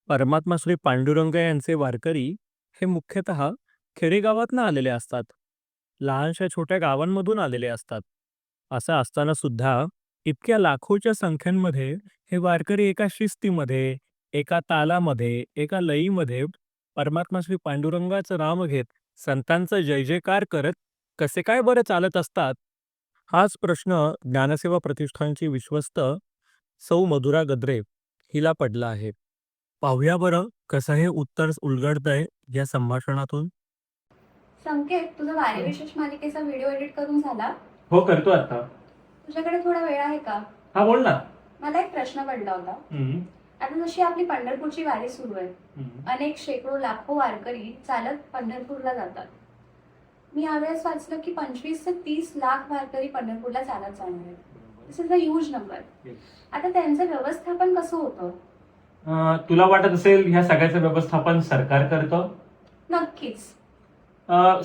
परमात्मा श्री पांडुरंग यांचे वारकरी हे मुख्यतः खेडेगावातनं आलेले असतात. लहानशा छोट्या गावांमधून आलेले असतात. असं असताना सुद्धा इतक्या लाखोच्या संख्यांमध्ये हे वारकरी एका शिस्तीमध्ये, एका तालामध्ये, एका लयीमध्ये परमात्मा श्री पांडुरंगाचं नाम घेत संतांचा जय जयकार करत कसे काय बरं चालत असतात? हाच प्रश्न ज्ञानसेवा प्रतिष्ठानची विश्वस्त सौ मधुरा गद्रे हिला पडला आहे. पाहूया बरं कसं हे उत्तर उलगडतंय या संभाषणातून. संकेत, तुझा वारी विशेष मालिकेचा व्हिडिओ एडिट करून झाला? हो, करतो आता. तुझ्याकडे थोडा वेळ आहे का? हा, बोल ना. मला एक प्रश्न पडला होता. आता जशी आपली पंढरपूरची वारी सुरू आहे, अनेक शेकडो लाखो वारकरी चालत पंढरपूरला जातात. मी यावेळेस वाचलं की 25 ते 30 लाख वारकरी पंढरपूरला चालत जाणार आहेत. दिस इज अ ह्यूज नंबर. आता त्यांचं व्यवस्थापन कसं होतं? तुला वाटत असेल ह्या सगळ्याचं व्यवस्थापन सरकार करतं? नक्कीच.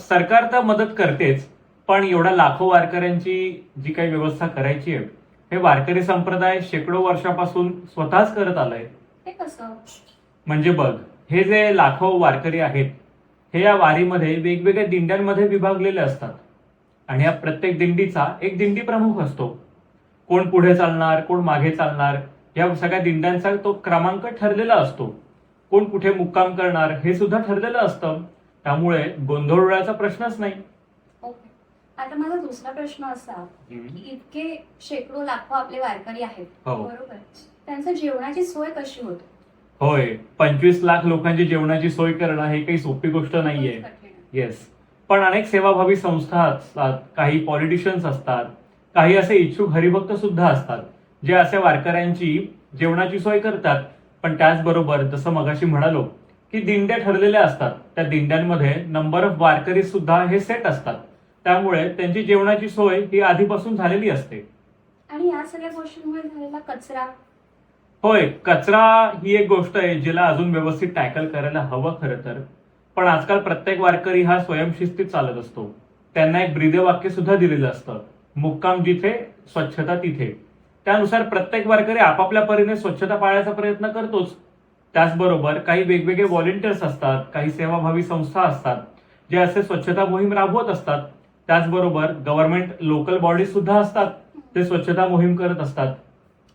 सरकार तर मदत करतेच, पण एवढ्या लाखो वारकऱ्यांची जी काही व्यवस्था करायची आहे, हे वारकरी संप्रदाय शेकडो वर्षापासून स्वतःच करत आलाय. ते कसं? म्हणजे बघ, हे जे लाखो वारकरी आहेत, हे या वारीमध्ये वेगवेगळ्या दिंड्यांमध्ये विभागलेले असतात. आणि या प्रत्येक दिंडीचा एक दिंडी प्रमुख असतो. कोण पुढे चालणार, कोण मागे चालणार, या सगळ्या दिंड्यांचा तो क्रमांक ठरलेला असतो. कोण कुठे मुक्काम करणार हे सुद्धा ठरलेलं असतं. त्यामुळे गोंधळाचा प्रश्नच नाही. ओके. आता माझा दुसरा प्रश्न असा की इतके शेकडो लाखो आपले वारकरी आहेत, हो. बरोबर, त्यांचं जेवणाची सोय कशी होते? होय, 25 लाख लोकांची जेवणाची सोय करणं हे काही सोपी गोष्ट नाहीये. येस, पण अनेक सेवाभावी संस्था असतात, काही पॉलिटिशियन्स असतात, काही असे इच्छुक हरिभक्त सुद्धा असतात, जे अशा वारकऱ्यांची जेवणाची सोय करतात. पण त्याचबरोबर जसं मगाशी म्हणालो की दिंड्या ठरलेल्या असतात, त्या दिंड्यांमध्ये नंबर ऑफ वारकरी सुद्धा हे सेट असतात. त्यामुळे त्यांची जेवणाची सोय ही आधीपासून झालेली असते. आणि या सगळ्या गोष्टींमुळे झालेला कचरा? होय, कचरा ही एक गोष्ट आहे जिला अजून व्यवस्थित टॅकल करायला हवं खरं तर. पण आजकाल प्रत्येक वारकरी हा स्वयंशिस्तीत चालत असतो. त्यांना एक ब्रीदवाक्य सुद्धा दिलेलं असतं, मुक्काम जिथे स्वच्छता तिथे. त्यानुसार प्रत्येक वारकरी आपापल्या परीने स्वच्छता पाळायचा प्रयत्न करतोच. त्याचबरोबर काही वेगवेगळे व्हॉलेंटियर्स असतात, काही सेवाभावी संस्था असतात, जे असे स्वच्छता मोहीम राबवत असतात. त्याचबरोबर गव्हर्नमेंट लोकल बॉडीज सुद्धा असतात, ते स्वच्छता मोहीम करत असतात.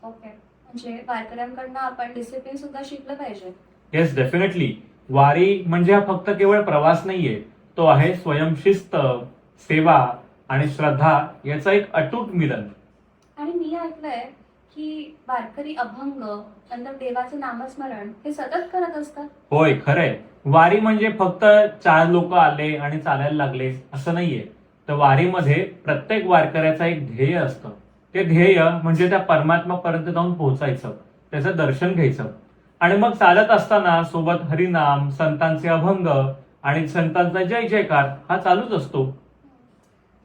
ओके. म्हणजे वारकऱ्यांकडनं आपण डिसिप्लिन सुद्धा शिकलं पाहिजे. Yes, definitely. वारी म्हणजे हा फक्त केवळ प्रवास नाहीये, तो आहे स्वयंशिस्त, सेवा आणि श्रद्धा याचा एक अटूट मिलन. आणि मी ऐकलंय की वारकरी अभंग, नंतर देवाचं नामस्मरण हे सतत करत असतात. होय, खरंय. वारी म्हणजे फक्त 4 लोक आले आणि चालायला लागले असं नाहीये. तर वारीमध्ये प्रत्येक वारकऱ्याचा एक ध्येय असतं. ते ध्येय म्हणजे त्या परमात्मापर्यंत जाऊन पोहोचायचं, त्याचं दर्शन घ्यायचं. आणि मग चालत असताना सोबत हरिनाम, संतांचे अभंग आणि संतांचा जय जयकार हा चालूच असतो.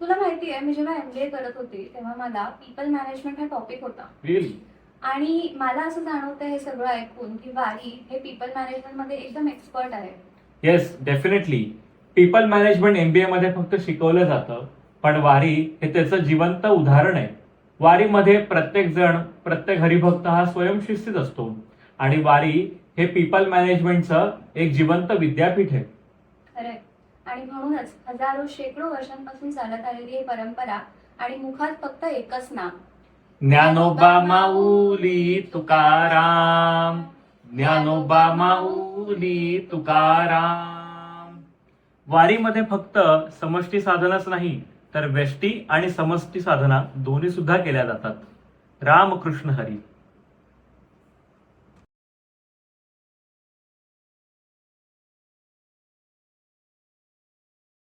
तुला माहिती आहे, मी जेव्हा MBA करत होते तेव्हा मला पीपल मॅनेजमेंट हा टॉपिक होता. रिअली? आणि मला असं जाणवतं हे सगळं ऐकून की वारी हे पीपल मॅनेजमेंट मध्ये एकदम एक्सपर्ट आहे. Yes, definitely. People management MBA मध्ये फक्त शिकवलं जातं, पण वारी हे त्याचं जिवंत उदाहरण आहे. वारीमध्ये प्रत्येक जण, प्रत्येक हरिभक्त हा स्वयंशिस्तीत असतो. आणि वारी हे पीपल मॅनेजमेंटचं एक जिवंत विद्यापीठ आहे. खरंय. आणि म्हणूनच हजारो शेकडो वर्षांपासून चालत आलेली ही परंपरा, आणि मुखात फक्त एकच नाम, ज्ञानोबा माऊली तुकाराम, ज्ञानोबा माऊली तुकाराम. वारीमध्ये फक्त समष्टी साधनाच नाही, तर व्यष्टी आणि समष्टी साधना दोन्ही सुद्धा केल्या जातात. रामकृष्ण हरी.